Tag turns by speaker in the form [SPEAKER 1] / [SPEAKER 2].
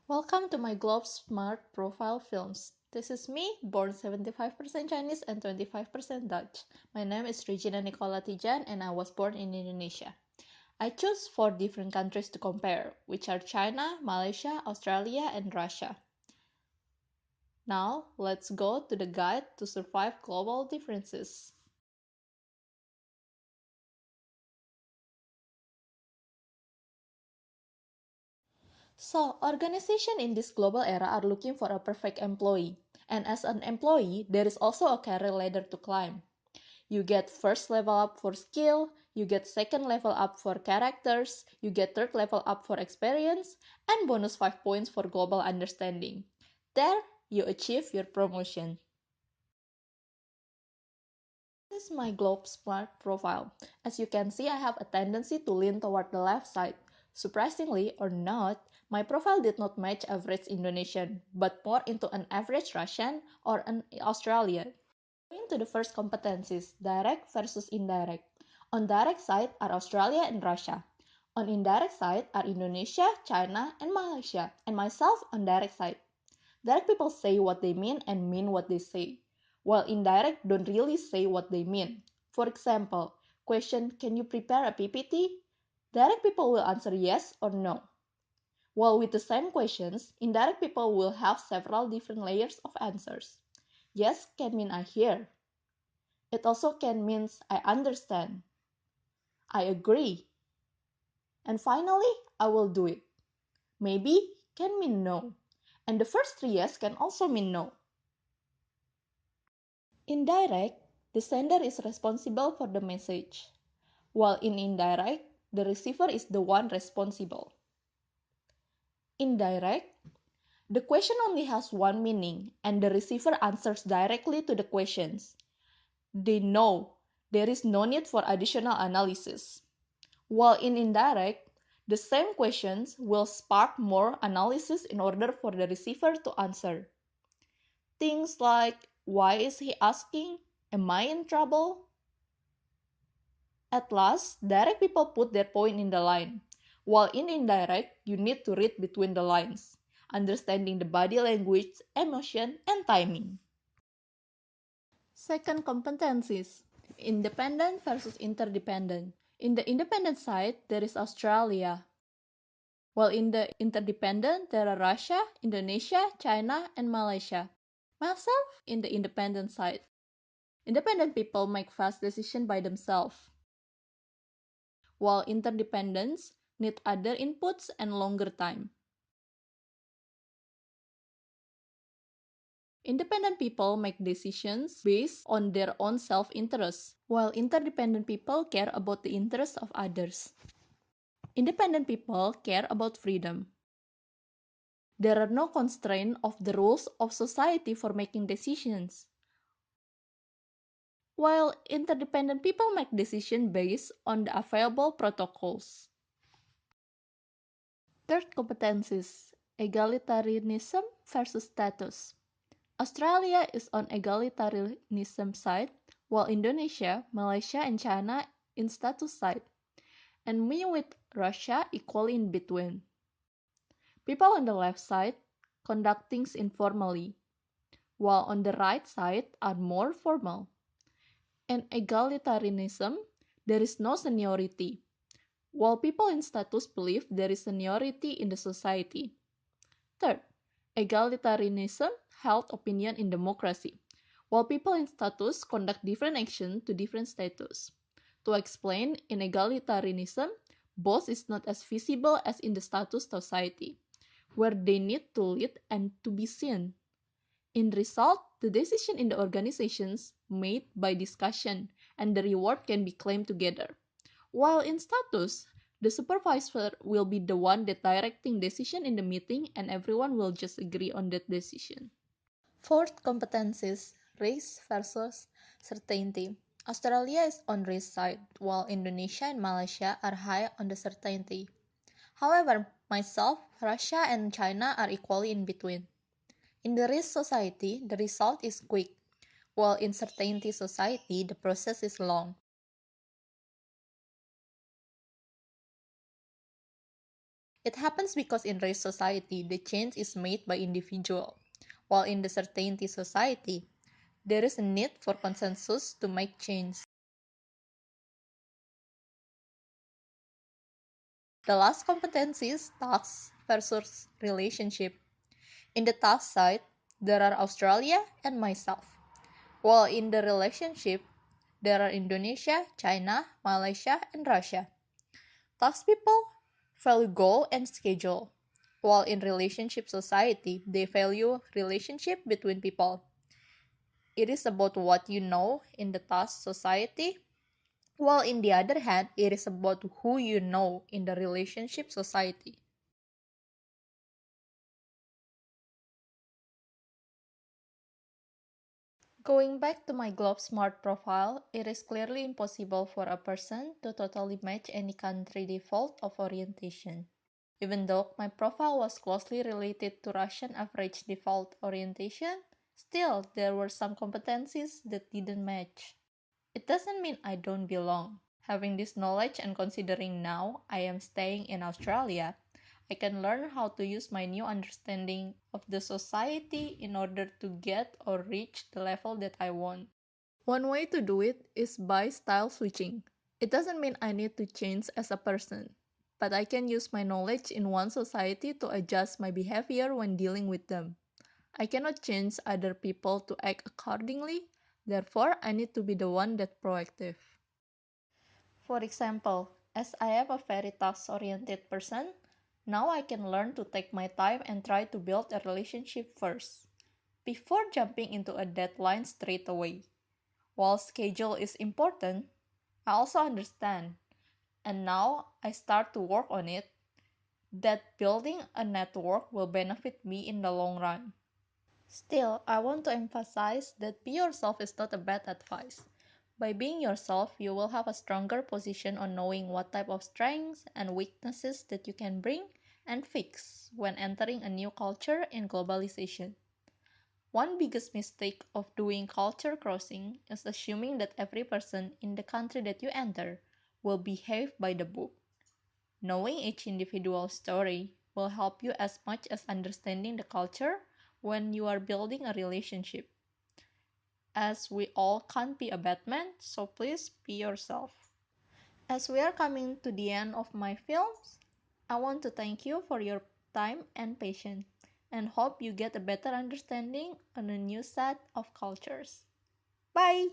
[SPEAKER 1] Welcome to my Globe Smart Profile Films. This is me, born 75% Chinese and 25% Dutch. My name is Regina Nicole Latidjan and I was born in Indonesia. I chose 4 different countries to compare, which are China, Malaysia, Australia, and Russia. Now, let's go to the guide to survive global differences. So, organizations in this global era are looking for a perfect employee. And as an employee, there is also a career ladder to climb. You get first level up for skill, you get second level up for characters, you get third level up for experience, and bonus 5 points for global understanding. There, you achieve your promotion. This is my Globe Smart profile. As you can see, I have a tendency to lean toward the left side. Surprisingly or not, my profile did not match average Indonesian, but more into an average Russian or an Australian. Going to the first competencies, direct versus indirect. On direct side are Australia and Russia. On indirect side are Indonesia, China, and Malaysia, and myself on direct side. Direct people say what they mean and mean what they say, while indirect don't really say what they mean. For example, question, can you prepare a PPT? Direct people will answer yes or no. While with the same questions, indirect people will have several different layers of answers. Yes can mean I hear. It also can mean I understand, I agree, and finally, I will do it. Maybe can mean no, and the first 3 yes can also mean no. In direct, the sender is responsible for the message, while in indirect, the receiver is the one responsible. Indirect, the question only has one meaning, and the receiver answers directly to the questions. They know there is no need for additional analysis. While in indirect, the same questions will spark more analysis in order for the receiver to answer. Things like, why is he asking? Am I in trouble? At last, direct people put their point in the line, while in indirect, you need to read between the lines, understanding the body language, emotion, and timing. Second competencies, independent versus interdependent. In the independent side, there is Australia, while in the interdependent, there are Russia, Indonesia, China, and Malaysia. Myself in the independent side. Independent people make fast decisions by themselves, while interdependents need other inputs and longer time. Independent people make decisions based on their own self-interest, while interdependent people care about the interests of others. Independent people care about freedom. There are no constraints of the rules of society for making decisions, while interdependent people make decisions based on the available protocols. Third competencies, egalitarianism versus status. Australia is on egalitarianism side, while Indonesia, Malaysia, and China in status side, and me with Russia equally in between. People on the left side conduct things informally, while on the right side are more formal. In egalitarianism, there is no seniority, while people in status believe there is seniority in the society. Third, egalitarianism held opinion in democracy, while people in status conduct different action to different status. To explain, in egalitarianism, boss is not as visible as in the status society, where they need to lead and to be seen. In result, the decision in the organizations made by discussion and the reward can be claimed together. While in status, the supervisor will be the one that directing decision in the meeting and everyone will just agree on that decision. Fourth competencies, race versus certainty. Australia is on race side, while Indonesia and Malaysia are high on the certainty. However, myself, Russia, and China are equally in between. In the race society, the result is quick, while in certainty society, the process is long. It happens because in race society, the change is made by individual, while in the certainty society, there is a need for consensus to make change. The last competency is task versus relationship. In the task side, there are Australia and myself, while in the relationship, there are Indonesia, China, Malaysia, and Russia. Task people value goal and schedule, while in relationship society, they value relationship between people. It is about what you know in the task society, while in the other hand, it is about who you know in the relationship society. Going back to my Globe Smart profile, it is clearly impossible for a person to totally match any country default of orientation. Even though my profile was closely related to Russian average default orientation, still there were some competencies that didn't match. It doesn't mean I don't belong. Having this knowledge and considering now I am staying in Australia, I can learn how to use my new understanding of the society in order to get or reach the level that I want. One way to do it is by style switching. It doesn't mean I need to change as a person, but I can use my knowledge in one society to adjust my behavior when dealing with them. I cannot change other people to act accordingly, therefore, I need to be the one that's proactive. For example, as I am a very task oriented person, now I can learn to take my time and try to build a relationship first, before jumping into a deadline straight away. While schedule is important, I also understand, and now I start to work on it, that building a network will benefit me in the long run. Still, I want to emphasize that be yourself is not a bad advice. By being yourself, you will have a stronger position on knowing what type of strengths and weaknesses that you can bring and fix when entering a new culture in globalization. One biggest mistake of doing culture crossing is assuming that every person in the country that you enter will behave by the book. Knowing each individual story will help you as much as understanding the culture when you are building a relationship. As we all can't be a Batman, so please be yourself. As we are coming to the end of my films, I want to thank you for your time and patience, and hope you get a better understanding on a new set of cultures. Bye!